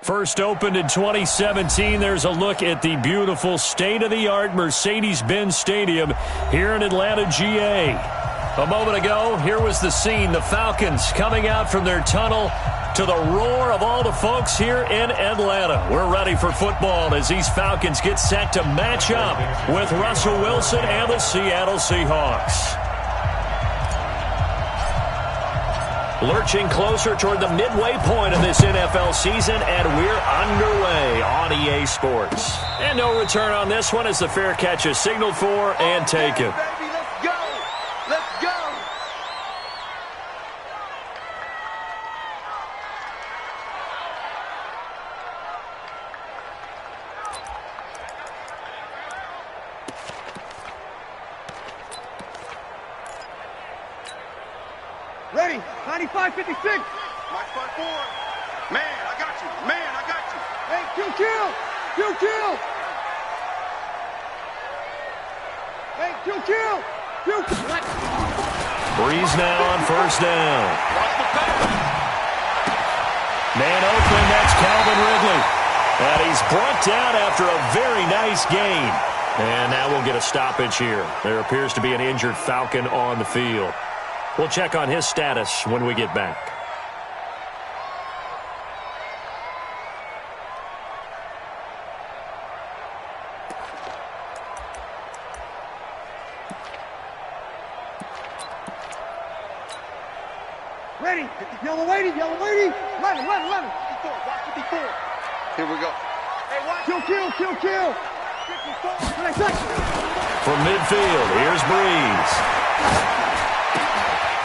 First opened in 2017, there's a look at the beautiful state-of-the-art Mercedes-Benz Stadium here in Atlanta, GA. A moment ago, here was the scene. The Falcons coming out from their tunnel to the roar of all the folks here in Atlanta. We're ready for football as these Falcons get set to match up with Russell Wilson and the Seattle Seahawks. Lurching closer toward the midway point of this NFL season, and we're underway on EA Sports. And no return on this one as the fair catch is signaled for and taken. Baby, let's go! Let's go! Ready, 95, 56. Mike 5-4. Man, I got you. Man, I got you. Hey, kill. Hey, kill. Breeze now on first down. Man open, that's Calvin Ridley. And he's brought down after a very nice gain. And now we'll get a stoppage here. There appears to be an injured Falcon on the field. We'll check on his status when we get back. Ready, yellow lady. 11. 54, watch 54. Here we go. Hey, watch. Kill. 54. From midfield, here's Breeze.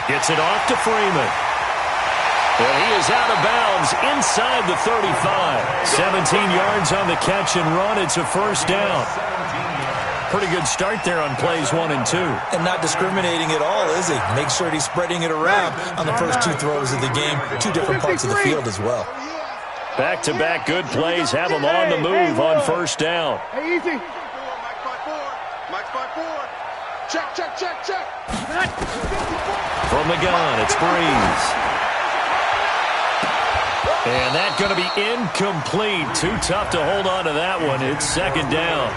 Gets it off to Freeman. And he is out of bounds inside the 35. 17 yards on the catch and run. It's a first down. Pretty good start there on plays 1 and 2. And not discriminating at all, is he? Make sure he's spreading it around on the first 2 throws of the game. 2 different parts of the field as well. Back-to-back good plays have him on the move on first down. Hey, easy. Mike 5-4. Check. From the gun, it's Breeze. And that's going to be incomplete. Too tough to hold on to that one. It's second down.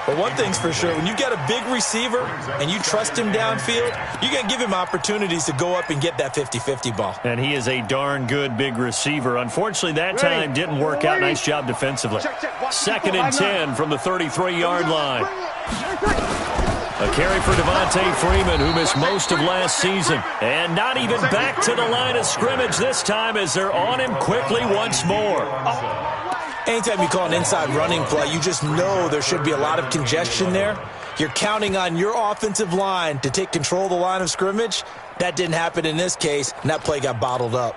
But one thing's for sure, when you've got a big receiver and you trust him downfield, you're going to give him opportunities to go up and get that 50-50 ball. And he is a darn good big receiver. Unfortunately, that time didn't work out. Nice job defensively. Second and 10 from the 33-yard line. A carry for Devontae Freeman, who missed most of last season. And not even back to the line of scrimmage this time as they're on him quickly once more. Anytime you call an inside running play, you just know there should be a lot of congestion there. You're counting on your offensive line to take control of the line of scrimmage. That didn't happen in this case, and that play got bottled up.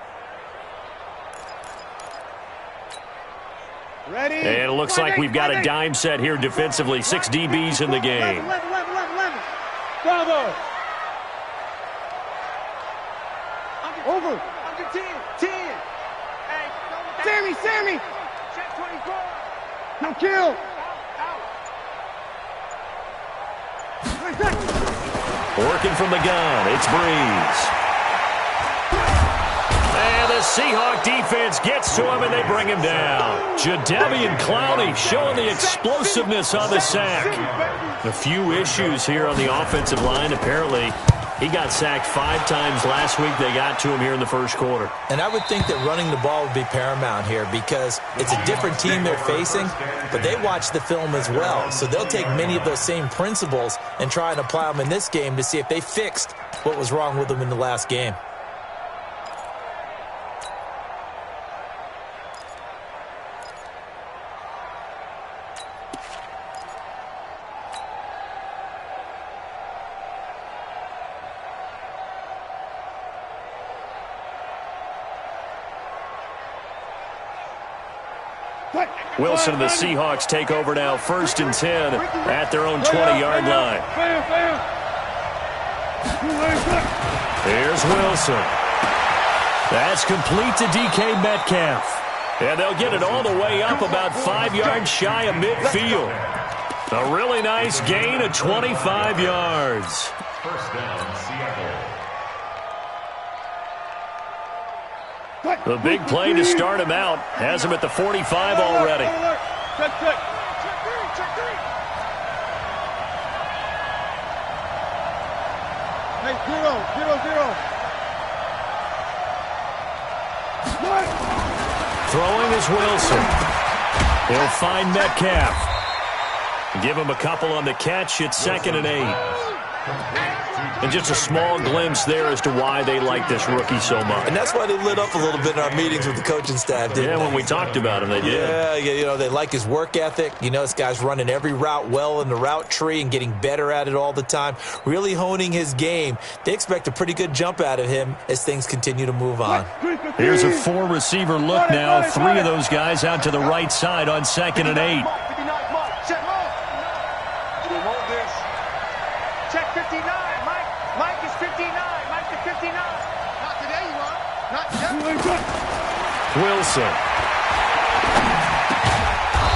Ready. And it looks like we've got a dime set here defensively. 6 DBs in the game. 11. Bravo. Over. Under 10. Hey, Sammy. check 24. No kill. Working from the gun, it's Breeze. And the Seahawk defense gets to him, and they bring him down. Jadeveon Clowney showing the explosiveness on the sack. A few issues here on the offensive line. Apparently, he got sacked 5 times last week. They got to him here in the first quarter. And I would think that running the ball would be paramount here because it's a different team they're facing, but they watch the film as well. So they'll take many of those same principles and try and apply them in this game to see if they fixed what was wrong with them in the last game. Wilson and the Seahawks take over now, 1st and 10 at their own 20-yard line. Here's Wilson. That's complete to DK Metcalf. And they'll get it all the way up about 5 yards shy of midfield. A really nice gain of 25 yards. First down, Seattle. The big play to start him out has him at the 45 already. Check. Hey, 0. Throwing is Wilson. He'll find Metcalf. Give him a couple on the catch. It's 2nd and 8. And just a small glimpse there as to why they like this rookie so much. And that's why they lit up a little bit in our meetings with the coaching staff, didn't they? Yeah, when we talked about him, they did. Yeah, you know, they like his work ethic. You know, this guy's running every route well in the route tree and getting better at it all the time, really honing his game. They expect a pretty good jump out of him as things continue to move on. Here's a 4-receiver look now. 3 of those guys out to the right side on 2nd and 8. Check 59. Mike is 59. Mike is 59. Not today, you are. Not today. Wilson.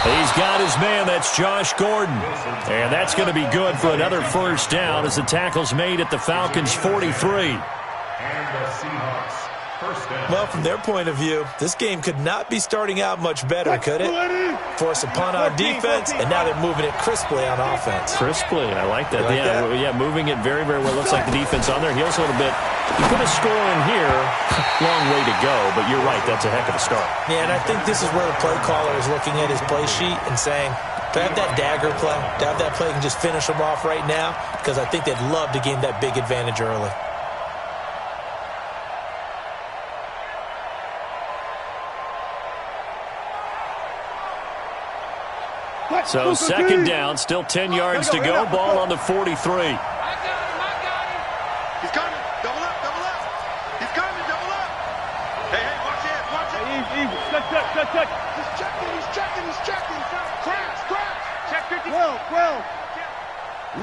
He's got his man. That's Josh Gordon. And that's going to be good for another first down as the tackle's made at the Falcons' 43. Well, from their point of view, this game could not be starting out much better, could it? Force a punt on defense, and now they're moving it crisply on offense. Crisply, I like that. Yeah, moving it very, very well. Looks like the defense on their heels a little bit. You put a score in here, long way to go, but you're right, that's a heck of a start. Yeah, and I think this is where the play caller is looking at his play sheet and saying, to have that dagger play, to have that play and just finish them off right now, because I think they'd love to gain that big advantage early. So 2nd down, still 10 yards to go. Ball on the 43. He's coming. Double up. He's coming. Double up. Hey, watch it. Easy. Check. He's checking. Crash. Check 50. 12.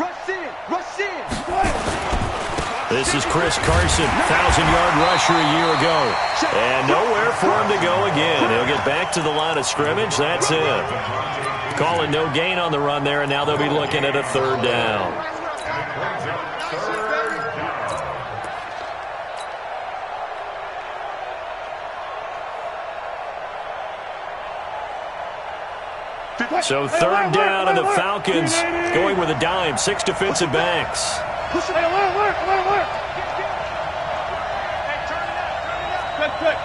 Rush in. This is Chris Carson, 1,000-yard rusher a year ago. And nowhere for him to go again. He'll get back to the line of scrimmage. That's it. Calling no gain on the run there, and now they'll be looking at a 3rd down. So 3rd down, and the Falcons going with a dime. 6 defensive backs. Alert. Check.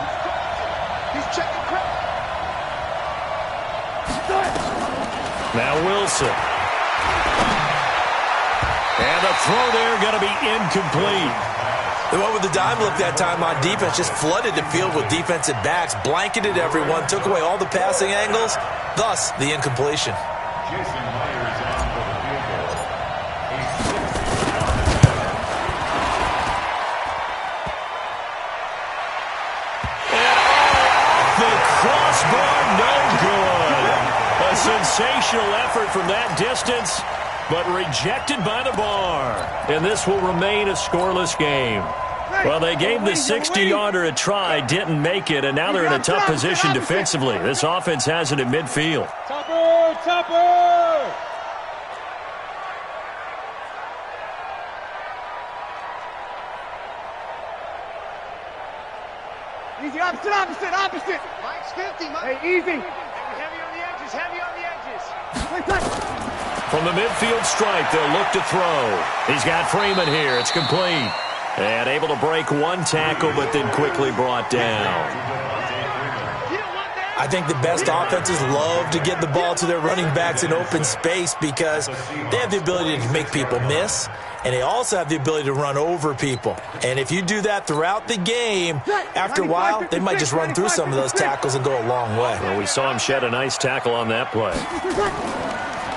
He's checking crap. Now Wilson. And the throw there going to be incomplete. The one with the dime look that time on defense just flooded the field with defensive backs, blanketed everyone, took away all the passing angles, thus the incompletion. The crossbar, no good. A sensational effort from that distance, but rejected by the bar. And this will remain a scoreless game. Well, they gave the 60-yarder a try, didn't make it, and now they're in a tough position defensively. This offense has it at midfield. Topper! Easy, opposite. Mike's 50, Mike. Hey, easy. Heavy on the edges. From the midfield stripe, they'll look to throw. He's got Freeman here. It's complete. And able to break one tackle, but then quickly brought down. I think the best offenses love to get the ball to their running backs in open space because they have the ability to make people miss, and they also have the ability to run over people. And if you do that throughout the game, after a while, they might just run through some of those tackles and go a long way. Well, we saw him shed a nice tackle on that play.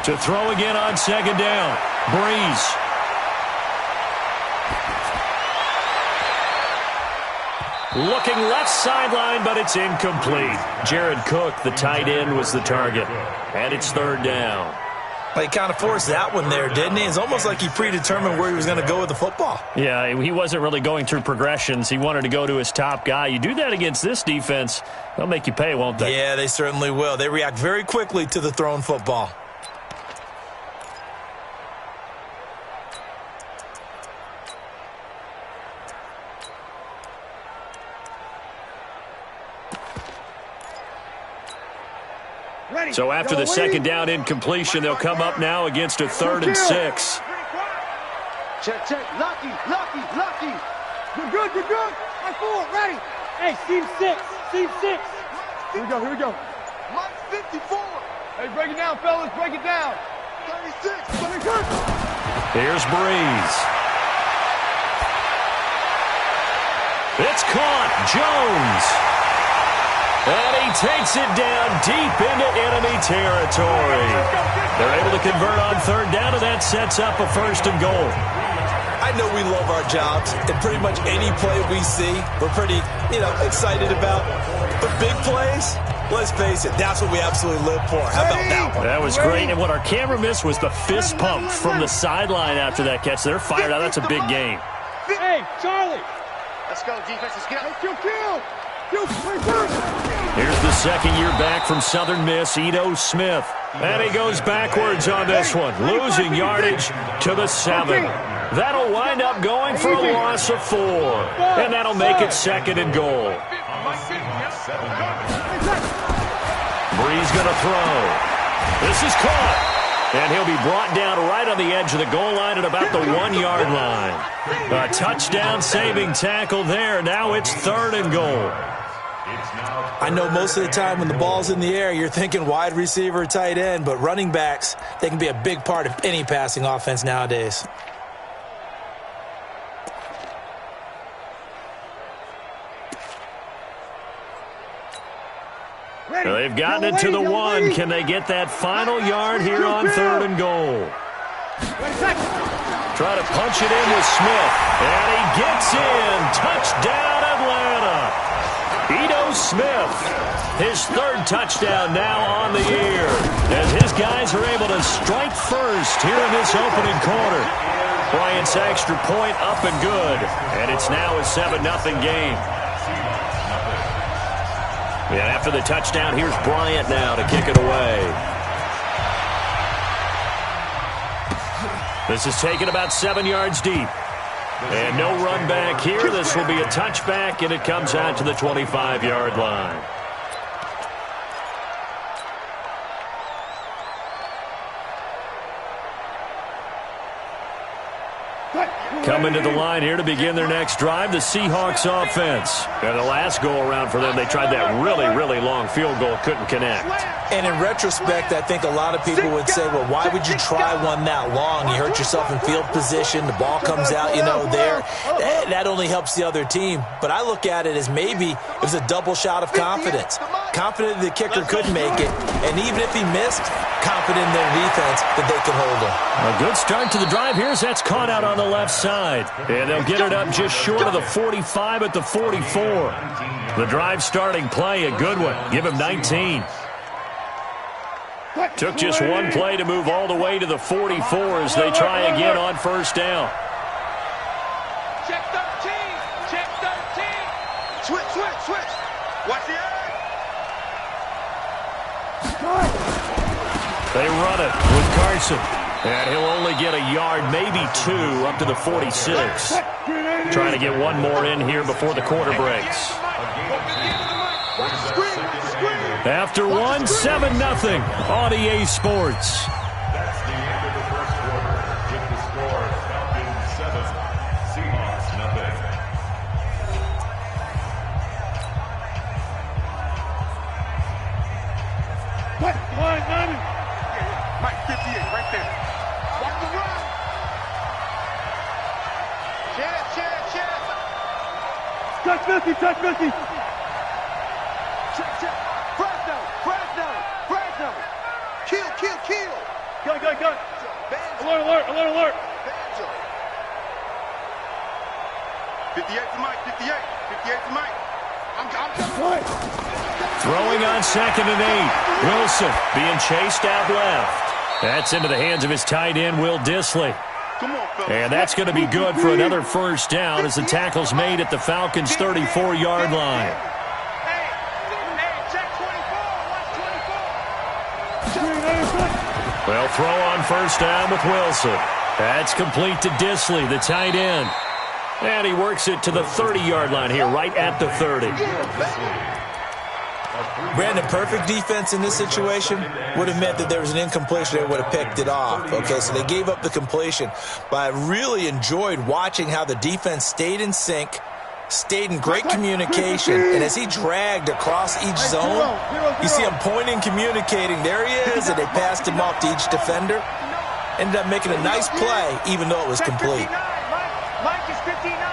To throw again on 2nd down. Breeze. Looking left sideline, but it's incomplete. Jared Cook, the tight end, was the target. And it's 3rd down. Well, he kind of forced that one there, didn't he? It's almost like he predetermined where he was going to go with the football. Yeah, he wasn't really going through progressions. He wanted to go to his top guy. You do that against this defense, they'll make you pay, won't they? Yeah, they certainly will. They react very quickly to the thrown football. So after the second down incompletion, they'll come up now against a 3rd and 6. Check, check. Lucky, lucky, lucky. You're good, you're good. High forward, ready. Hey, seam 6, seam 6. Here we go, here we go. Mike 54. Hey, break it down, fellas, break it down. 36. 36. Here's Breeze. It's caught. Jones. And he takes it down deep into enemy territory. They're able to convert on 3rd down, and that sets up a 1st and goal. I know we love our jobs, and pretty much any play we see, we're pretty, excited about. But big plays, let's face it, that's what we absolutely live for. How about that one? That was great, and what our camera missed was the fist pump from the sideline after that catch. They're fired out. That's a big game. Hey, Charlie. Let's go, defense. Let's get out. Kill. Here's the 2nd year back from Southern Miss, Ito Smith. And he goes backwards on this one, losing yardage to the 7. That'll wind up going for a loss of 4. And that'll make it 2nd and goal. Breeze going to throw. This is caught. And he'll be brought down right on the edge of the goal line at about the 1-yard line. A touchdown-saving tackle there. Now it's 3rd and goal. I know most of the time when the ball's in the air, you're thinking wide receiver, tight end, but running backs, they can be a big part of any passing offense nowadays. Well, they've gotten it to the 1. Can they get that final yard here on 3rd and goal? Try to punch it in with Smith. And he gets in. Touchdown, Atlanta. Ito Smith, his 3rd touchdown now on the year, as his guys are able to strike first here in this opening quarter. Bryant's extra point up and good, and it's now a 7-0 game. And after the touchdown, here's Bryant now to kick it away. This is taken about 7 yards deep. And no run back here. This will be a touchback, and it comes out to the 25-yard line. Coming to the line here to begin their next drive, the Seahawks offense. And the last go-around for them, they tried that really, really long field goal, couldn't connect. And in retrospect, I think a lot of people would say, well, why would you try one that long? You hurt yourself in field position. The ball comes out, there. That only helps the other team. But I look at it as maybe it was a double shot of confidence. Confident the kicker could make it. And even if he missed, confident in their defense that they can hold him. A good start to the drive here as that's caught out on the left side. And they'll get it up just short of the 45 at the 44. The drive starting play, a good one. Give him 19. Took just one play to move all the way to the 44 as they try again on 1st down. Check 13. Check 13. Switch. Watch the eye. They run it with Carson. And he'll only get a yard, maybe 2, up to the 46. Trying to get one more in here before the quarter breaks. After 1, 7-0 on EA Sports. That's the end of the first quarter. Get the score. Falcons 7, Seahawks 0. Mike 58, right there. Watch the run. Check. Touch 50. Check. Fresno. Kill. Gun. Alert. Banjo. 58 to Mike. 58 to Mike. I'm coming. Throwing on 2nd and 8. Wilson being chased out left. That's into the hands of his tight end, Will Dissly. Come on, fellas. And that's going to be good for another 1st down as the tackle's made at the Falcons' 34-yard line. Hey, check 24. Watch 24. Well, throw on 1st down with Wilson. That's complete to Dissly, the tight end. And he works it to the 30-yard line here, right at the 30. Brandon, perfect defense in this situation would have meant that there was an incompletion. They would have picked it off. Okay, so they gave up the completion. But I really enjoyed watching how the defense stayed in sync, stayed in great communication, and as he dragged across each zone, you see him pointing, communicating. There he is, and they passed him off to each defender. Ended up making a nice play, even though it was complete. Mike is 59.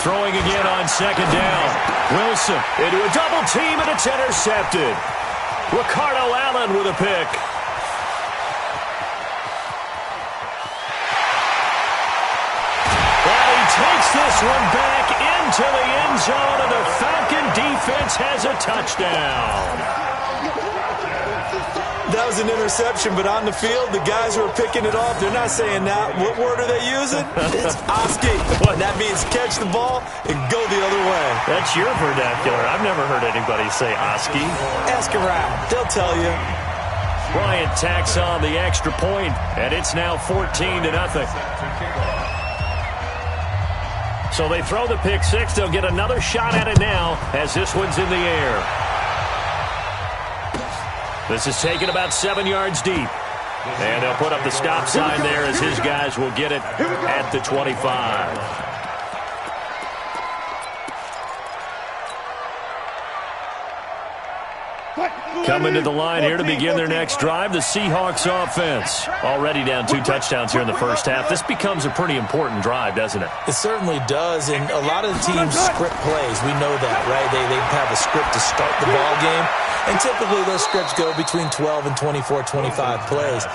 Throwing again on second down. Wilson into a double team, and it's intercepted. Ricardo Allen with a pick. And he takes this one back into the end zone, and the Falcon defense has a touchdown. That was an interception, but on the field, the guys who are picking it off, they're not saying that. What word are they using? It's Oski. And that means catch the ball and go the other way. That's your vernacular. I've never heard anybody say Oski. Ask around. They'll tell you. Bryant tacks on the extra point, and it's now 14-0. So they throw the pick six. They'll get another shot at it now as this one's in the air. This is taken about 7 yards deep. And they'll put up the stop sign there as his guys will get it at the 25. Coming to the line here to begin their next drive, the Seahawks offense. Already down 2 touchdowns here in the first half. This becomes a pretty important drive, doesn't it? It certainly does, and a lot of the teams script plays. We know that, right? They have a script to start the ball game, and typically those scripts go between 12 and 24, 25 plays.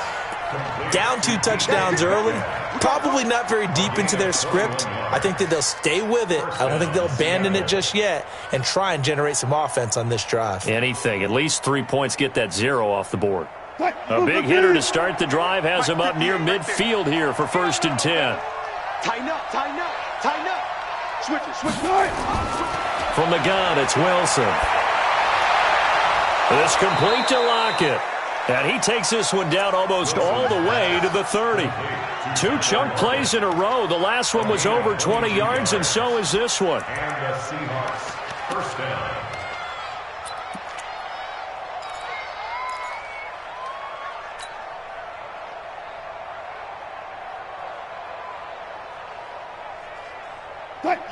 Down 2 touchdowns early, probably not very deep into their script. I think that they'll stay with it. I don't think they'll abandon it just yet and try and generate some offense on this drive. Anything. At least 3 points, get that 0 off the board. A big hitter to start the drive has him up near midfield here for 1st and 10. Tighten up, tighten up, tighten up. Switch it, switch it. From the gun, it's Wilson. This complete to Lockett. And he takes this one down almost all the way to the 30. 2 chunk plays in a row. The last one was over 20 yards, and so is this one. And the Seahawks, first down.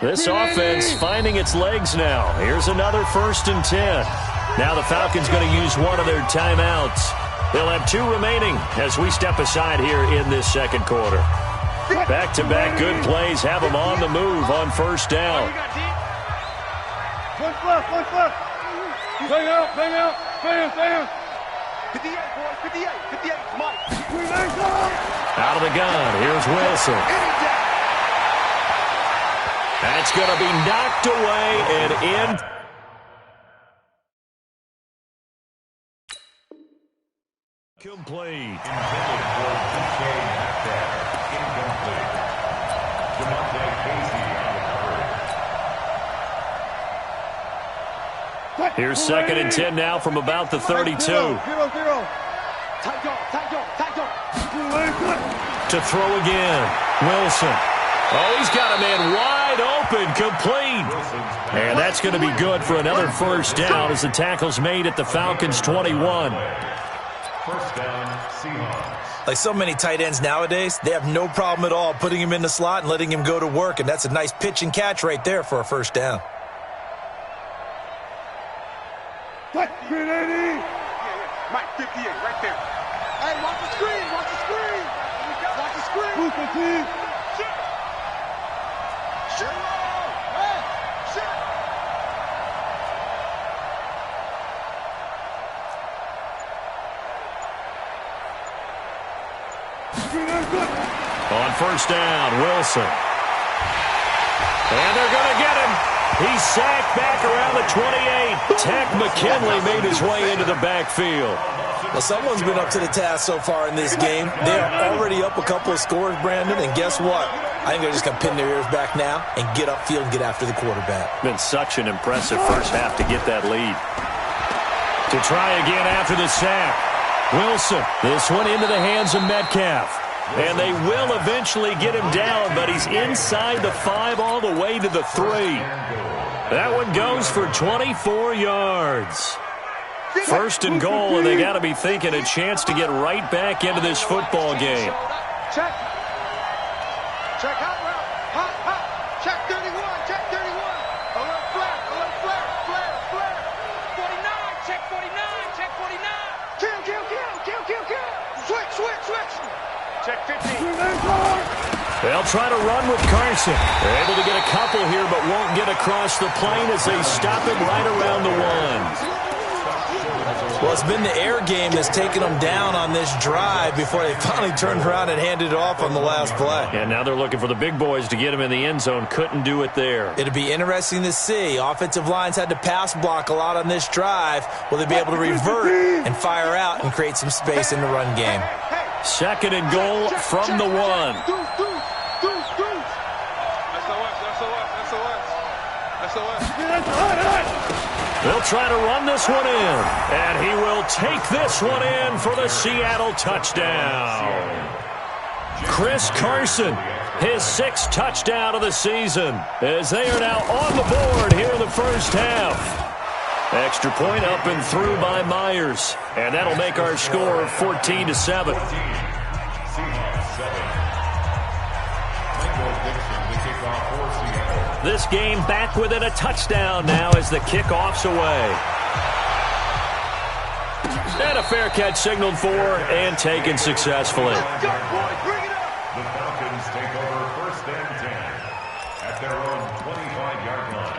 This offense finding its legs now. Here's another 1st and 10. Now the Falcons going to use one of their timeouts. They'll have 2 remaining as we step aside here in this second quarter. Back-to-back good plays have them on the move on 1st down. One left, one left. Bang out, bang out, bang, bang. 58, boys, 58, 58, Mike. Out of the gun, here's Wilson. That's going to be knocked away and in. Complete. Intended for DK Metcalf. Incomplete. Jamonte Casey on the cover. Here's 2nd and 10 now from about the 32. 0-0. Tight go, tight go, tight go. To throw again. Wilson. Oh, he's got a man wide open, complete. And that's going to be good for another 1st down as the tackle's made at the Falcons' 21. 1st down, Seahawks. Like so many tight ends nowadays, they have no problem at all putting him in the slot and letting him go to work, and that's a nice pitch and catch right there for a 1st down. Mike 58, right there. Hey, watch the screen, watch the screen. Watch the screen. Move the team. Shit. Hey, shit. On 1st down, Wilson. And they're going to get him. He's sacked back around the 28. Tech McKinley made his way into the backfield. Well, someone's been up to the task so far in this game. They are already up a couple of scores, Brandon, and guess what? I think they're just going to pin their ears back now and get upfield and get after the quarterback. Been such an impressive first half to get that lead. To try again after the sack. Wilson, this one into the hands of Metcalf. And they will eventually get him down, but he's inside the 5 all the way to the 3. That one goes for 24 yards. First and goal, and they got to be thinking a chance to get right back into this football game. Check. Check hot route. Hot, hot. Check 31. Check 31. A little flare. 49. Check 49. Check 49. Kill. Switch. Check 15. They'll try to run with Carson. They're able to get a couple here, but won't get across the plane as they stop him right around the 1. Well, it's been the air game that's taken them down on this drive before they finally turned around and handed it off on the last play. And now they're looking for the big boys to get him in the end zone. Couldn't do it there. It'll be interesting to see. Offensive lines had to pass block a lot on this drive. Will they be able to revert and fire out and create some space in the run game? Second and goal from the 1. They'll try to run this one in, and he will take this one in for the Seattle touchdown. Chris Carson, his 6th touchdown of the season, as they are now on the board here in the first half. Extra point up and through by Myers, and that'll make our score 14-7. This game back within a touchdown now as the kickoff's away. And a fair catch signaled for and taken successfully. The Falcons take over 1st and 10 at their own 25-yard line.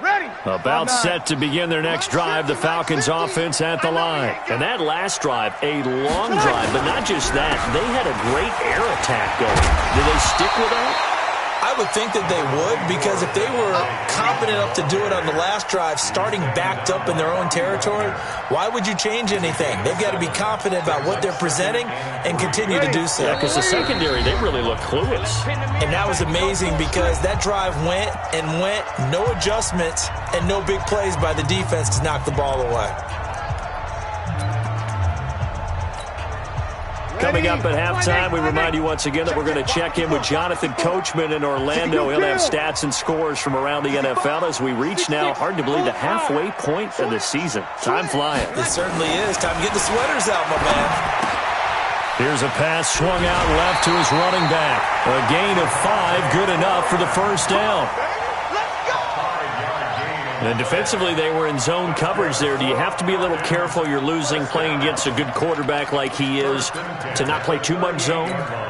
Ready. About set to begin their next drive, the Falcons offense at the line. And that last drive, a long drive, but not just that. They had a great air attack going. Do they stick with that? I would think that they would, because if they were confident enough to do it on the last drive, starting backed up in their own territory, why would you change anything? They've got to be confident about what they're presenting and continue to do so. Yeah, because the secondary, they really look clueless. And that was amazing because that drive went, no adjustments, and no big plays by the defense to knock the ball away. Coming up at halftime, we remind you once again that we're going to check in with Jonathan Coachman in Orlando. He'll have stats and scores from around the NFL as we reach now, hard to believe, the halfway point of the season. Time flying. It certainly is. Time to get the sweaters out, my man. Here's a pass swung out left to his running back. A gain of 5, good enough for the first down. And defensively, they were in zone coverage there. Do you have to be a little careful? You're losing, playing against a good quarterback like he is, to not play too much zone?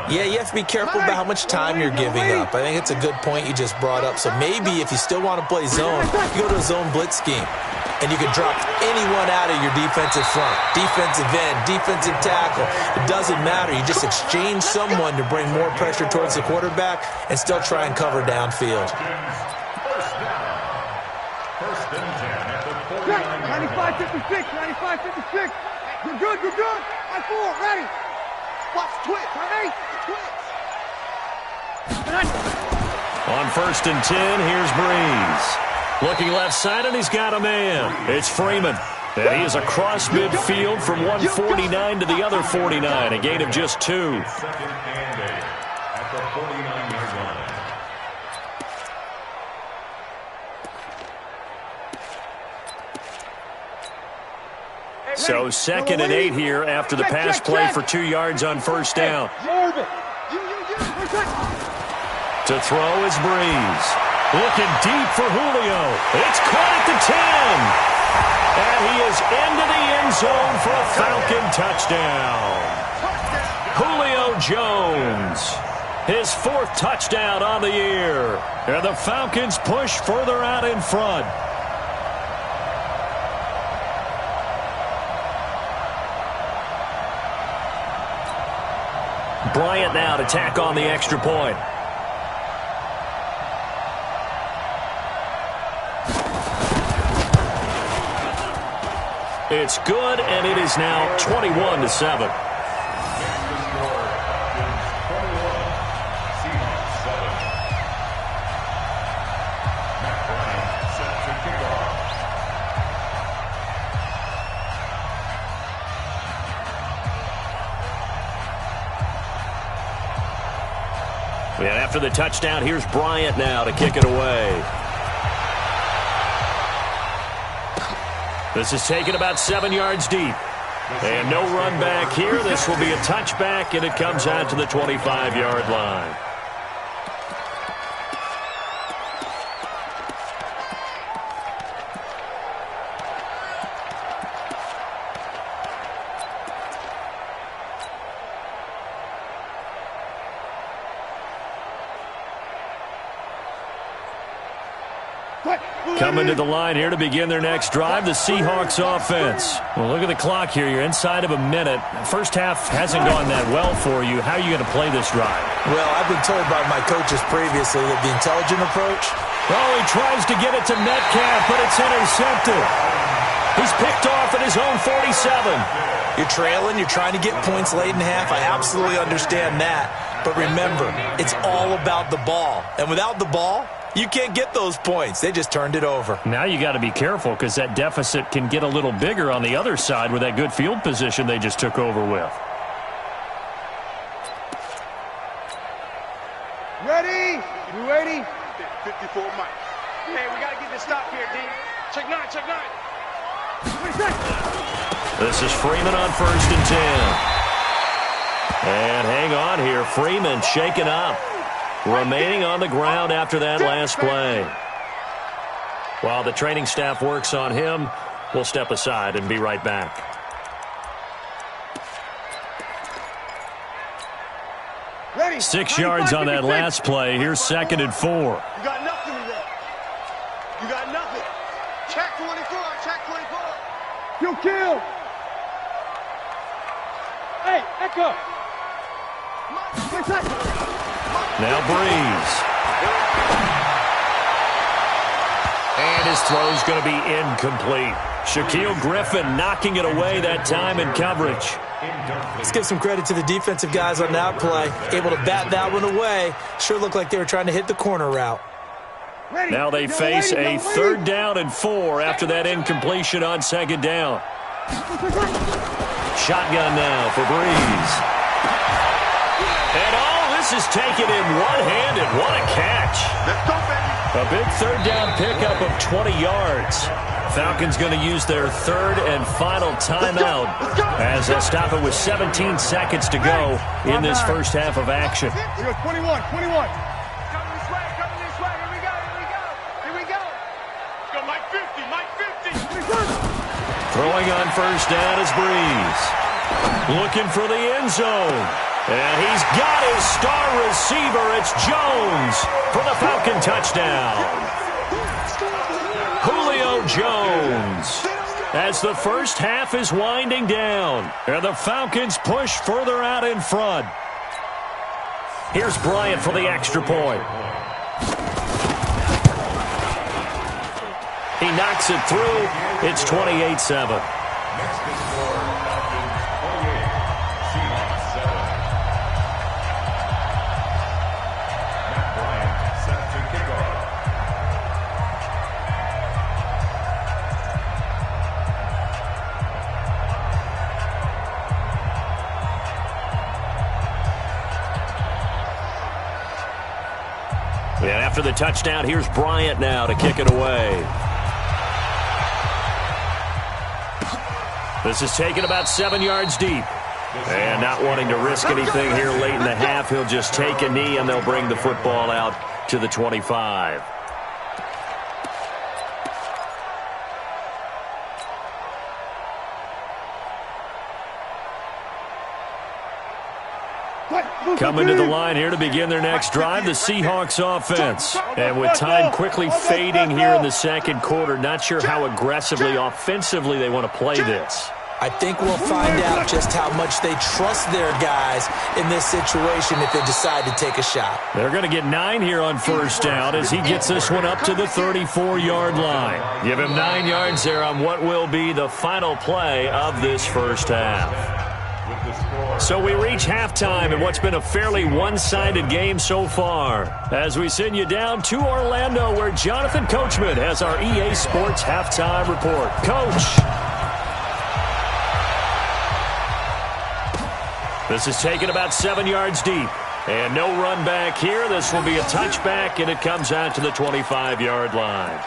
Yeah, you have to be careful about how much time you're giving up. I think it's a good point you just brought up. So maybe if you still want to play zone, you go to a zone blitz scheme. And you can drop anyone out of your defensive front, defensive end, defensive tackle. It doesn't matter. You just exchange someone to bring more pressure towards the quarterback and still try and cover downfield. 95-56. You're good. I 4, ready. Watch twitch. Ready? Twitch. On 1st and 10, here's Breeze. Looking left side, and he's got a man. It's Freeman. And he is across midfield from 149 to the other 49. A gain of just 2. 2nd and 8 at the 49-yard line. So 2nd and 8 here after the pass play for 2 yards on first down. To throw is Breeze. Looking deep for Julio. It's caught at the 10. And he is into the end zone for a Falcon touchdown. Julio Jones, his 4th touchdown on the year. And the Falcons push further out in front. Bryant now to tack on the extra point. It's good, and it is now 21-7. And after the touchdown, here's Bryant now to kick it away. This is taken about 7 yards deep. And no run back here. This will be a touchback, and it comes out to the 25-yard line. Coming to the line here to begin their next drive, the Seahawks offense. Well, look at the clock here. You're inside of a minute. First half hasn't gone that well for you. How are you going to play this drive? Well, I've been told by my coaches previously that the intelligent approach. Oh, he tries to get it to Metcalf, but it's intercepted. He's picked off at his own 47. You're trailing. You're trying to get points late in half. I absolutely understand that. But remember, it's all about the ball. And without the ball, you can't get those points. They just turned it over. Now you got to be careful because that deficit can get a little bigger on the other side with that good field position they just took over with. Ready? You ready? 54 Mike. Hey, we got to get this stop here, D. Check 9, check 9. This is Freeman on 1st and 10. And hang on here. Freeman shaken up. Remaining on the ground after that last play. While the training staff works on him, we'll step aside and be right back. Ready? 6 yards on that last play. Here's 2nd and 4. You got nothing today. You got nothing. Check 24, check 24. You kill. Hey, Echo. Now Breeze. And his throw's going to be incomplete. Shaquille Griffin knocking it away that time in coverage. Let's give some credit to the defensive guys on that play. Able to bat that one away. Sure looked like they were trying to hit the corner route. Now they face a 3rd down and 4 after that incompletion on 2nd down. Shotgun now for Breeze. And this is taken in one-handed. What a catch. Let's go, baby. A big 3rd down pickup of 20 yards. Falcons going to use their 3rd and final timeout as they'll stop it with 17 seconds to go in this first half of action. 21, 21. Coming this way, coming this way. Here we go, here we go. Here we go. Let's go, Mike 50, Mike 50. Throwing on 1st down is Breeze. Looking for the end zone. And he's got his star receiver. It's Jones for the Falcon touchdown. Julio Jones. As the first half is winding down, and the Falcons push further out in front. Here's Bryant for the extra point. He knocks it through. It's 28-7. And after the touchdown, here's Bryant now to kick it away. This is taken about 7 yards deep. And not wanting to risk anything here late in the half, he'll just take a knee, and they'll bring the football out to the 25. Coming to the line here to begin their next drive, the Seahawks offense. And with time quickly fading here in the second quarter, not sure how aggressively, offensively they want to play this. I think we'll find out just how much they trust their guys in this situation if they decide to take a shot. They're going to get 9 here on 1st down as he gets this one up to the 34-yard line. Give him 9 yards there on what will be the final play of this first half. So we reach halftime in what's been a fairly one-sided game so far. As we send you down to Orlando, where Jonathan Coachman has our EA Sports halftime report. Coach. This is taken about 7 yards deep. And no run back here. This will be a touchback, and it comes out to the 25-yard line.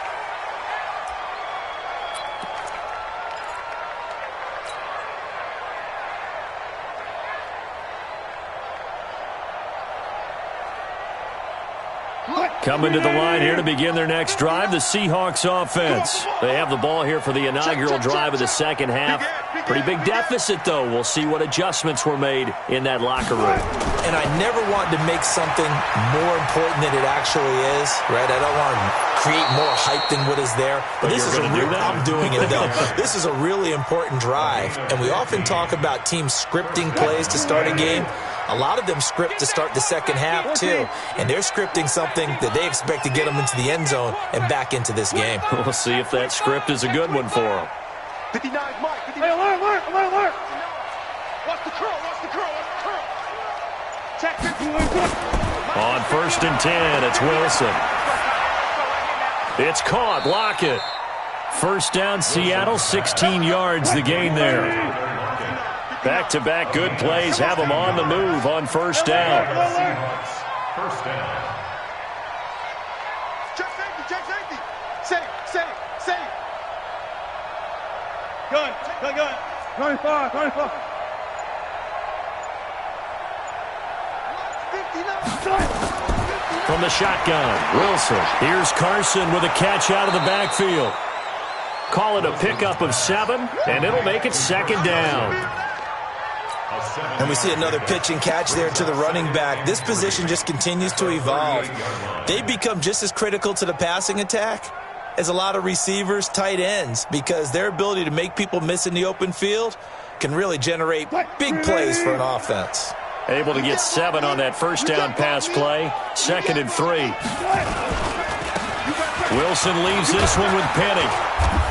Coming to the line here to begin their next drive, the Seahawks offense. They have the ball here for the inaugural drive of the second half. Pretty big deficit, though. We'll see what adjustments were made in that locker room. And I never want to make something more important than it actually is, right? I don't want to create more hype than what is there. But this is I'm doing it, though. This is a really important drive. And we often talk about teams scripting plays to start a game. A lot of them script to start the second half, too. And they're scripting something that they expect to get them into the end zone and back into this game. We'll see if that script is a good one for them. 59, Mike. 59. Hey, alert. Watch the curl. Check 51. On 1st and 10, it's Wilson. It's caught. Lockett. First down, Seattle, 16 yards the gain there. Back-to-back good plays have them on the move on first down. First down. Check safety. Safe. Gun. 25. 59. From the shotgun, Wilson. Here's Carson with a catch out of the backfield. Call it a pickup of 7, and it'll make it second down. And we see another pitch and catch there to the running back. This position just continues to evolve. They become just as critical to the passing attack as a lot of receivers, tight ends, because their ability to make people miss in the open field can really generate big plays for an offense. Able to get 7 on that first down pass play. 2nd and 3. Wilson leaves this one with Penny.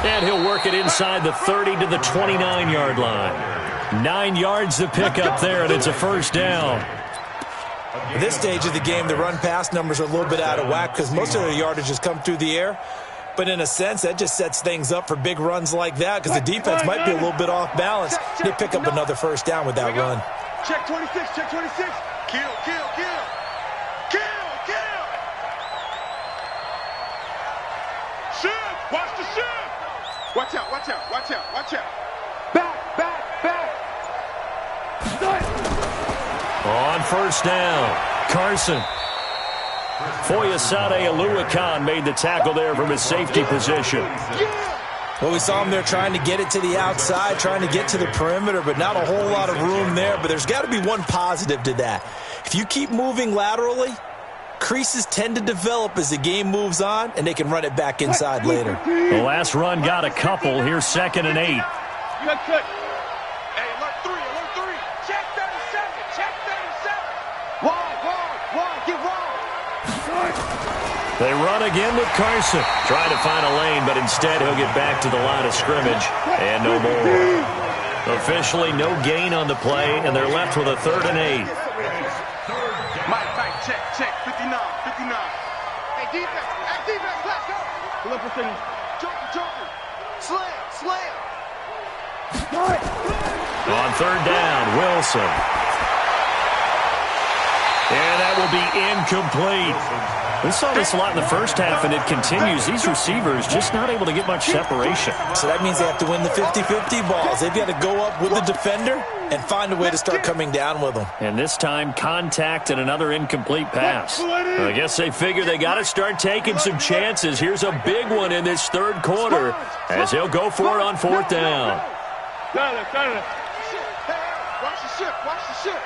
And he'll work it inside the 30 to the 29-yard line. 9 yards to pick up there, and it's a first down. At this stage of the game, the run-pass numbers are a little bit out of whack because most of their yardage has come through the air. But in a sense, that just sets things up for big runs like that because the defense might be a little bit off balance. They pick up another first down with that run. Check 26. Kill. Shift. Watch the shift. Watch out. Back. On first down, Carson. Foyesade Oluwakan made the tackle there from his safety position. Well, we saw him there trying to get it to the outside, trying to get to the perimeter, but not a whole lot of room there. But there's got to be one positive to that. If you keep moving laterally, creases tend to develop as the game moves on, and they can run it back inside later. The last run got a couple. Here's 2nd and 8. You got cut. Hey, alert 3. Check 37. Wide. Get wide. They run again with Carson. Trying to find a lane, but instead he'll get back to the line of scrimmage. And no more. Officially no gain on the play, and they're left with a 3rd and 8. Mike, check. 59. Hey, defense, let's go. Pull up the thing. Joker. Slam. On 3rd down, Wilson. And that will be incomplete. We saw this a lot in the first half, and it continues. These receivers just not able to get much separation. So that means they have to win the 50-50 balls. They've got to go up with the defender and find a way to start coming down with them. And this time, contact and another incomplete pass. I guess they figure they got to start taking some chances. Here's a big one in this 3rd quarter as he'll go for it on 4th down. Got it. Watch the ship.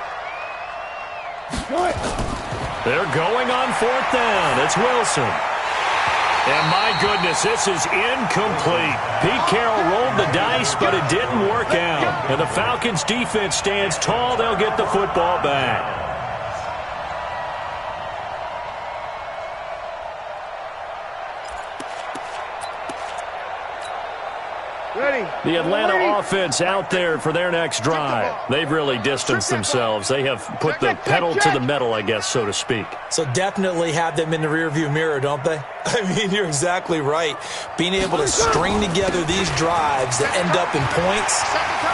They're going on 4th down. It's Wilson. And my goodness, this is incomplete. Pete Carroll rolled the dice, but it didn't work out. And the Falcons defense stands tall. They'll get the football back. Ready. The Atlanta offense out there for their next drive. They've really distanced themselves. They have put the pedal to the metal, I guess, so to speak. So definitely have them in the rearview mirror, don't they? I mean, you're exactly right. Being able to string together these drives that end up in points,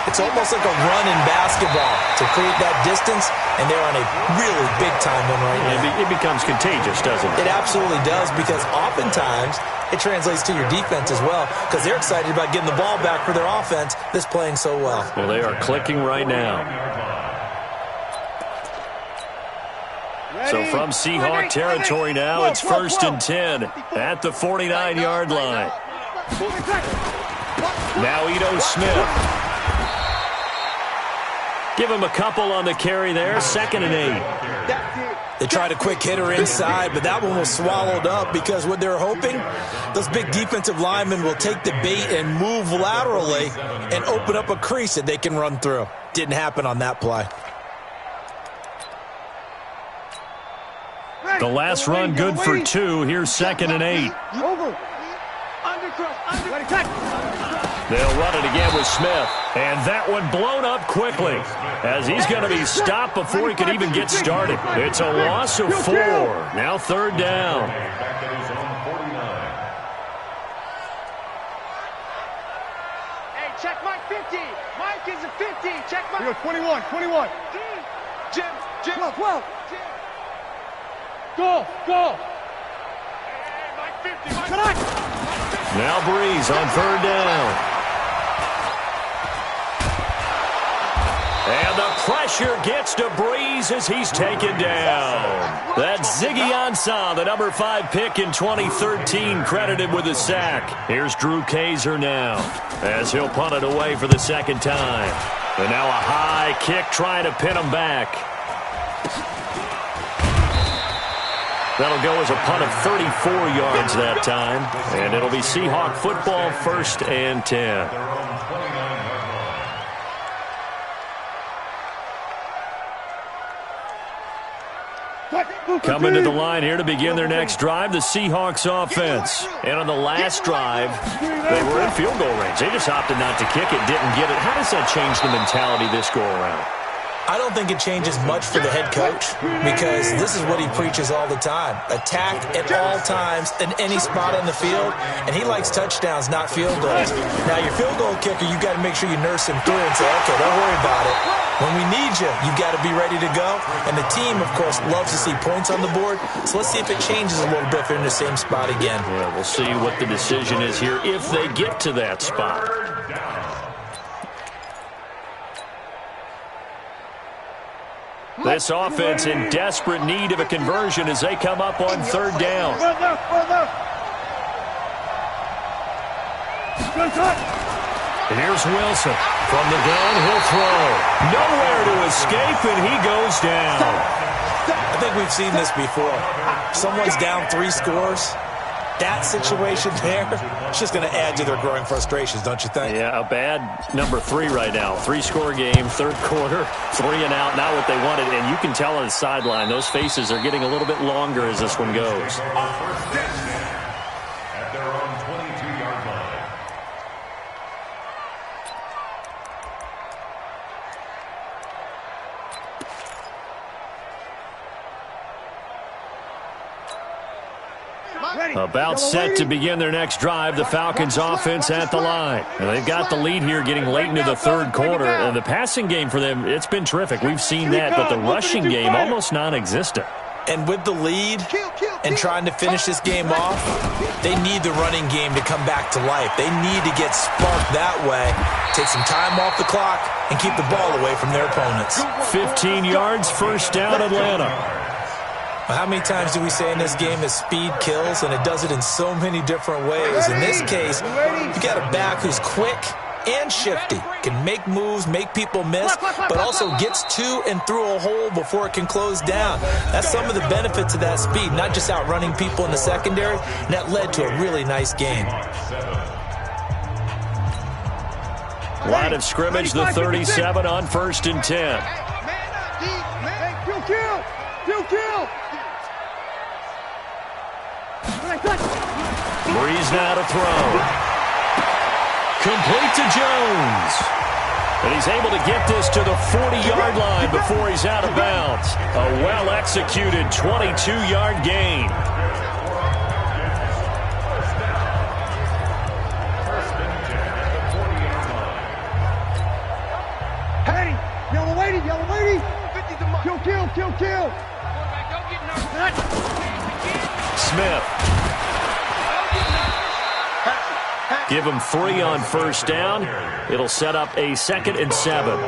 it's almost like a run in basketball to create that distance, and they're on a really big-time one right now. It becomes contagious, doesn't it? It absolutely does, because oftentimes it translates to your defense as well, because they're excited about getting the ball back for their offense that's playing so well. Well, they are clicking right now. So from Seahawk territory now, it's 1st and 10 at the 49-yard line. Now Ito Smith. Give him a couple on the carry there, 2nd and 8. They tried a quick hitter inside, but that one was swallowed up because what they're hoping, those big defensive linemen will take the bait and move laterally and open up a crease that they can run through. Didn't happen on that play. The last run good for 2. Here's 2nd and 8. They'll run it again with Smith. And that one blown up quickly as he's going to be stopped before he could even get started. It's a loss of 4. Now 3rd down. Hey, check Mike 50. Mike is a 50. Check Mike. We go 21. Jim. 12. Go. Hey, Mike 50. Mike 50. Now Breeze on 3rd down. And the pressure gets to Breeze as he's taken down. That's Ziggy Ansah, the number 5 pick in 2013, credited with a sack. Here's Drew Kaiser now as he'll punt it away for the 2nd time. And now a high kick trying to pin him back. That'll go as a punt of 34 yards that time. And it'll be Seahawk football, 1st and 10. Coming to the line here to begin their next drive, the Seahawks offense. And on the last drive, they were in field goal range. They just opted not to kick it, didn't get it. How does that change the mentality this go-around? I don't think it changes much for the head coach because this is what he preaches all the time. Attack at all times in any spot on the field, and he likes touchdowns, not field goals. Now, your field goal kicker, you got to make sure you nurse him through and say, okay, don't worry about it. When we need you, you got to be ready to go. And the team, of course, loves to see points on the board, so let's see if it changes a little bit if they're in the same spot again. Yeah, we'll see what the decision is here if they get to that spot. This offense in desperate need of a conversion as they come up on 3rd down. Here's Wilson from the gun. He'll throw. Nowhere to escape, and he goes down. I think we've seen this before. Someone's down 3 scores. That situation there, it's just going to add to their growing frustrations, don't you think? Yeah, a bad number 3 right now. 3-score game, 3rd quarter, 3 and out, not what they wanted. And you can tell on the sideline, those faces are getting a little bit longer as this one goes. At their own 22-yard line. About set to begin their next drive, the Falcons offense at the line. And they've got the lead here getting late into the 3rd quarter. And the passing game for them, it's been terrific. We've seen that, but the rushing game almost non-existent. And with the lead and trying to finish this game off, they need the running game to come back to life. They need to get sparked that way, take some time off the clock, and keep the ball away from their opponents. 15 yards, 1st down, Atlanta. How many times do we say in this game that speed kills, and it does it in so many different ways? In this case, you got a back who's quick and shifty, can make moves, make people miss, but also gets to and through a hole before it can close down. That's some of the benefits of that speed, not just outrunning people in the secondary, and that led to a really nice game. Line of scrimmage, the 37 on 1st and 10. Breeze now to throw. Complete to Jones. And he's able to get this to the 40-yard line before he's out of bounds. A well-executed 22-yard gain. Hey, yellow lady, yellow lady. 50 to Kill, kill, kill, kill. Smith. Give him 3 on first down. It'll set up a 2nd and 7.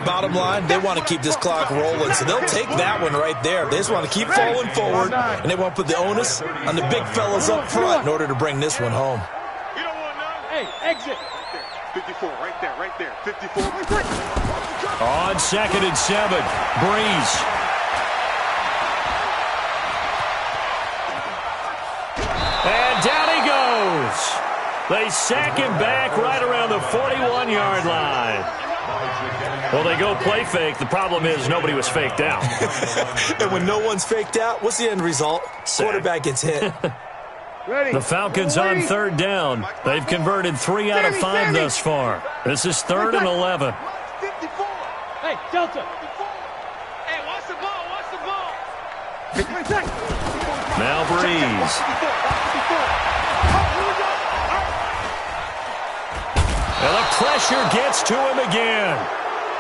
Bottom line, they want to keep this clock rolling, so they'll take that one right there. They just want to keep falling forward, and they want to put the onus on the big fellas up front in order to bring this one home. You don't want none? Hey, exit. 54, right there, right there. 54. On 2nd and 7. Breeze. And down he goes. They sack him back right around the 41-yard line. Well, they go play fake. The problem is nobody was faked out. And when no one's faked out, what's the end result? Sack. Quarterback gets hit. Ready. The Falcons on 3rd down. They've converted 3 out of 5 thus far. This is 3rd and 11. 54. Hey, Delta. Hey, watch the ball, watch the ball. Now Breeze. And the pressure gets to him again.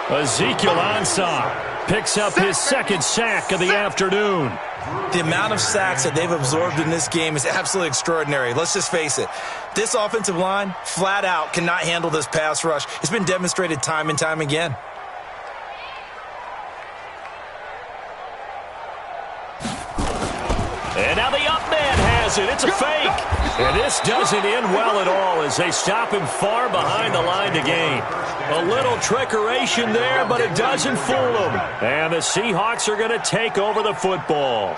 Ezekiel Ansah picks up his 2nd sack of the afternoon. The amount of sacks that they've absorbed in this game is absolutely extraordinary. Let's just face it. This offensive line, flat out, cannot handle this pass rush. It's been demonstrated time and time again. And now the up man has it. It's a fake. And this doesn't end well at all as they stop him far behind the line to gain. A little trickeration there, but it doesn't fool him. And the Seahawks are going to take over the football.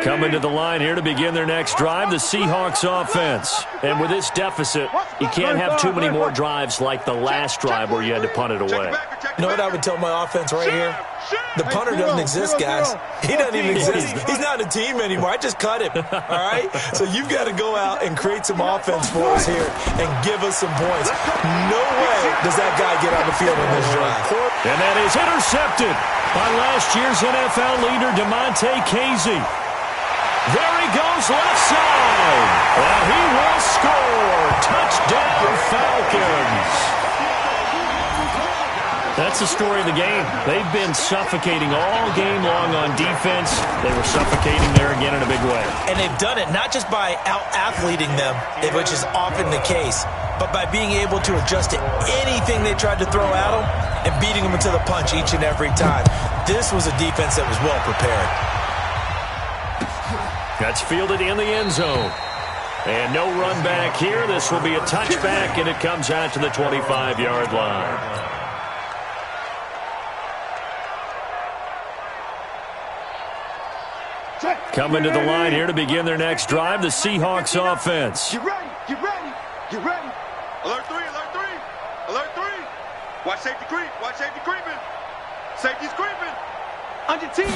Coming to the line here to begin their next drive, the Seahawks offense. And with this deficit, you can't have too many more drives like the last drive where you had to punt it away. You know what I would tell my offense right here? The punter doesn't exist, guys. He doesn't even exist. He's not a team anymore. I just cut him, all right? So you've got to go out and create some offense for us here and give us some points. No way does that guy get on the field in this drive. And that is intercepted by last year's NFL leader, DeMonte Casey. There he goes left side. And he will score. Touchdown, Falcons. That's the story of the game. They've been suffocating all game long on defense. They were suffocating there again in a big way. And they've done it not just by out-athleting them, which is often the case, but by being able to adjust to anything they tried to throw at them and beating them into the punch each and every time. This was a defense that was well prepared. That's fielded in the end zone. And no run back here. This will be a touchback, and it comes out to the 25-yard line. Coming to the line here to begin their next drive, the Seahawks offense. Get ready, get ready, get ready. Alert 3, alert 3, alert 3. Watch safety creep, watch safety creeping. Safety's creeping. Under 10.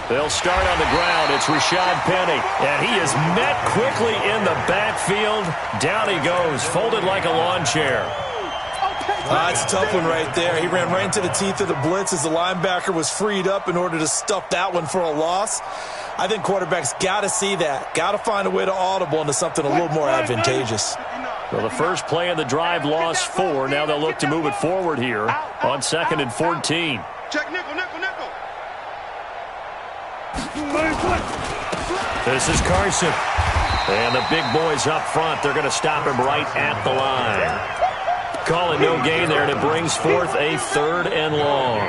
They'll start on the ground. It's Rashad Penny, and he is met quickly in the backfield. Down he goes, folded like a lawn chair. It's a tough one right there. He ran right into the teeth of the blitz as the linebacker was freed up in order to stuff that one for a loss. I think quarterbacks got to see that. Got to find a way to audible into something a little more advantageous. Well, the first play of the drive lost 4. Now they'll look to move it forward here on 2nd and 14. Check nickel, nickel, nickel. This is Carson. And the big boys up front, they're going to stop him right at the line. Call it no gain there, and it brings forth a 3rd and long.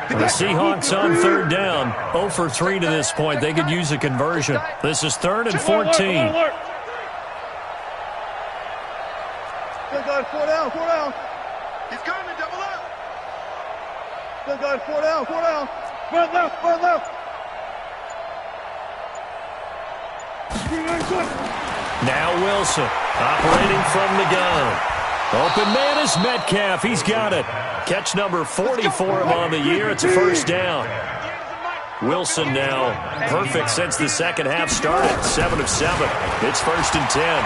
The Seahawks on 3rd down, 0 for 3 to this point. They could use a conversion. This is 3rd and 14. Still got 4 down, 4 down. He's coming, double up. Still got 4 down, 4 down. Run left, run left. Now Wilson, operating from the gun. Open man is Metcalf. He's got it. Catch number 40 for him on the year. It's a first down. Wilson now perfect since the second half started. 7 of 7. It's 1st and 10.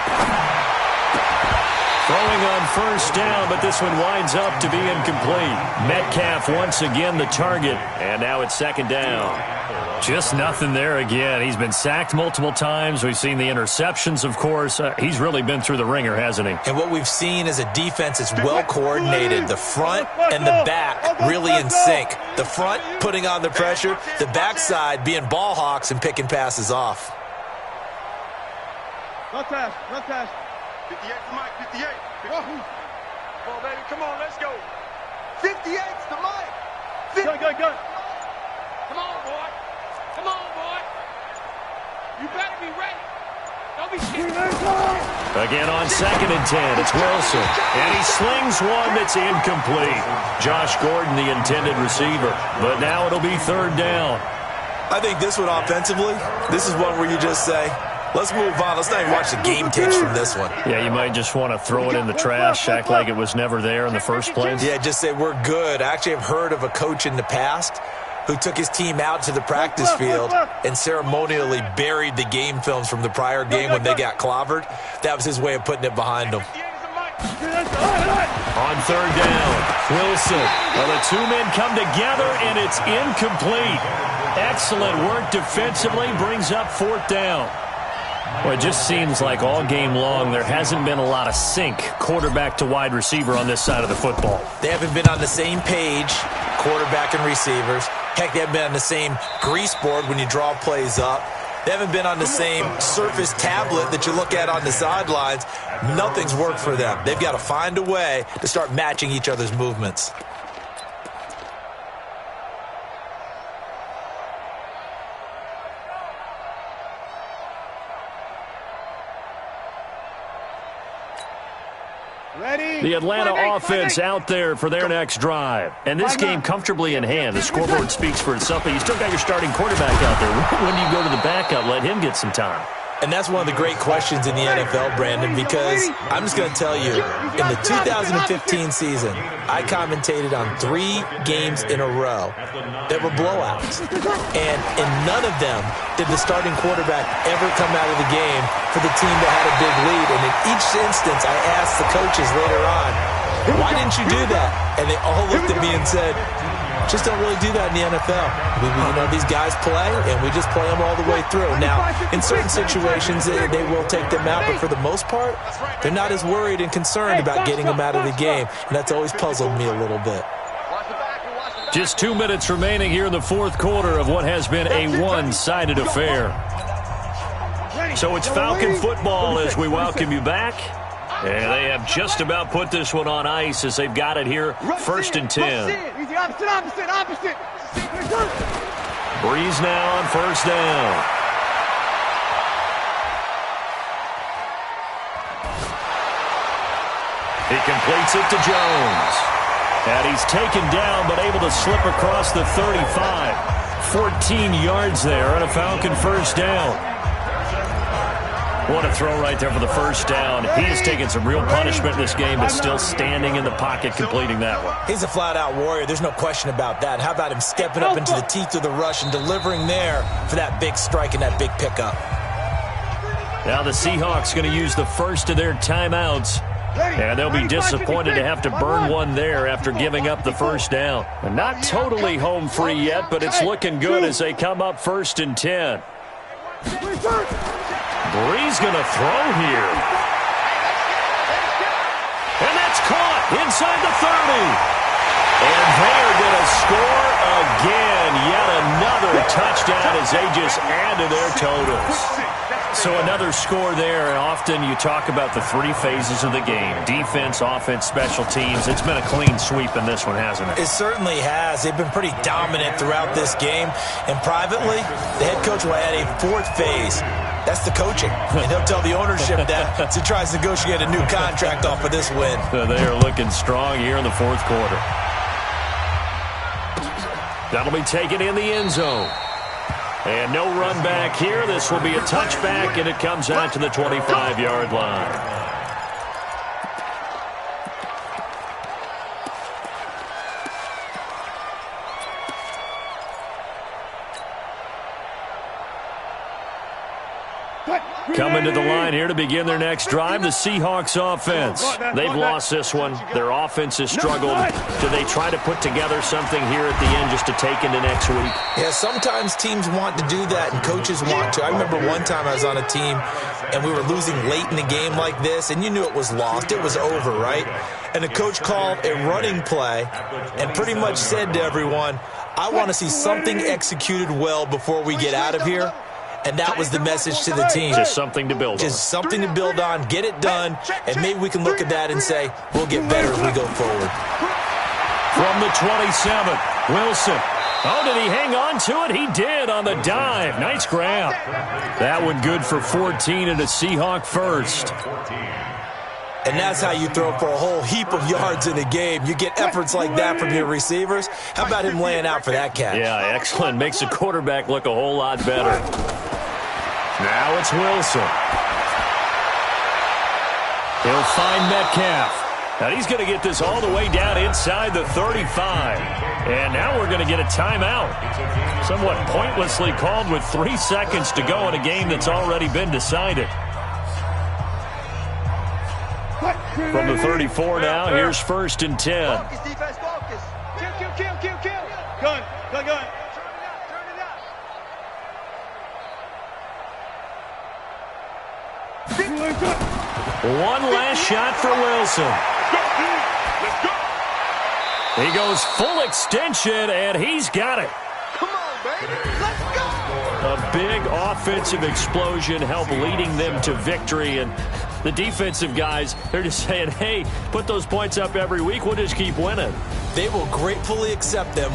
Throwing on first down, but this one winds up to be incomplete. Metcalf once again the target, and now it's second down. Just nothing there again. He's been sacked multiple times. We've seen the interceptions, of course. He's really been through the ringer, hasn't he? And what we've seen is a defense that's well coordinated. The front and the back really in sync. The front putting on the pressure, the backside being ball hawks and picking passes off. No pass, no pass. 58 to Mike, 58. Go. Come on, baby, come on, let's go. 58's the Mike. Go. Come on, boy. Come on, boy. You better be ready. Don't be scared. Again on 2nd and 10, it's Wilson. And he slings one that's incomplete. Josh Gordon, the intended receiver. But now it'll be 3rd down. I think this one offensively, this is one where you just say, let's move on. Let's not even watch the game tapes from this one. Yeah, you might just want to throw it in the trash, act like it was never there in the first place. Yeah, just say we're good. I actually have heard of a coach in the past who took his team out to the practice field and ceremonially buried the game films from the prior game when they got clobbered. That was his way of putting it behind them. On 3rd down, Wilson. Well, the two men come together, and it's incomplete. Excellent work defensively, brings up 4th down. Well, it just seems like all game long there hasn't been a lot of sync quarterback to wide receiver on this side of the football. They haven't been on the same page, quarterback and receivers. Heck, they haven't been on the same grease board when you draw plays up. They haven't been on the same Surface tablet that you look at on the sidelines. Nothing's worked for them. They've got to find a way to start matching each other's movements. The Atlanta offense out there for their next drive. And this game comfortably in hand. The scoreboard speaks for itself, but you still got your starting quarterback out there. When do you go to the backup, let him get some time? And that's one of the great questions in the NFL, Brandon, because I'm just going to tell you, in the 2015 season, I commentated on 3 games in a row that were blowouts. And in none of them did the starting quarterback ever come out of the game for the team that had a big lead. And in each instance, I asked the coaches later on, why didn't you do that? And they all looked at me and said, just don't really do that in the NFL. These guys play, and we just play them all the way through. Now, in certain situations, they will take them out, but for the most part, they're not as worried and concerned about getting them out of the game, and that's always puzzled me a little bit. Just 2 minutes remaining here in the 4th quarter of what has been a one-sided affair. So it's Falcon football as we welcome you back. And they have just about put this one on ice as they've got it here, 1st and 10. Easy, opposite. Breeze now on 1st down. He completes it to Jones. And he's taken down but able to slip across the 35. 14 yards there on a Falcon 1st down. What a throw right there for the 1st down. He has taken some real punishment in this game, but still standing in the pocket, completing that one. He's a flat-out warrior. There's no question about that. How about him stepping up into the teeth of the rush and delivering there for that big strike and that big pickup? Now the Seahawks going to use the first of their timeouts. And they'll be disappointed to have to burn one there after giving up the 1st down. And not totally home free yet, but it's looking good as they come up 1st and 10. Breeze going to throw here. And that's caught inside the 30. And they're going to score again. Yet another touchdown as they just add to their totals. So another score there, and often you talk about the 3 phases of the game. Defense, offense, special teams. It's been a clean sweep in this one, hasn't it? It certainly has. They've been pretty dominant throughout this game. And privately, the head coach will add a 4th phase. That's the coaching. And he'll tell the ownership that as he tries to negotiate a new contract off of this win. They are looking strong here in the 4th quarter. That'll be taken in the end zone. And no run back here. This will be a touchback, and it comes out to the 25-yard line. What? Coming to the line here to begin their next drive, the Seahawks offense. They've lost this one. Their offense has struggled. Do they try to put together something here at the end just to take into next week? Yeah, sometimes teams want to do that and coaches want to. I remember one time I was on a team and we were losing late in the game like this, and you knew it was lost. It was over, right? And the coach called a running play and pretty much said to everyone, I want to see something executed well before we get out of here. And that was the message to the team. Just something to build on. Just something to build on, get it done, and maybe we can look at that and say, we'll get better as we go forward. From the 27, Wilson. Oh, did he hang on to it? He did on the dive. Nice grab. That one good for 14 and a Seahawk first. And that's how you throw for a whole heap of yards in a game. You get efforts like that from your receivers. How about him laying out for that catch? Yeah, excellent. Makes the quarterback look a whole lot better. Now it's Wilson. He'll find Metcalf. Now he's going to get this all the way down inside the 35. And now we're going to get a timeout. Somewhat pointlessly called with 3 seconds to go in a game that's already been decided. From the 34 now, here's 1st and 10. Focus, defense, focus. Kill. Gun. Turn it up. One last shot for Wilson. He goes full extension, and he's got it. Come on, baby. Let's go. A big offensive explosion helped leading them to victory, and the defensive guys, they're just saying, hey, put those points up every week. We'll just keep winning. They will gratefully accept them.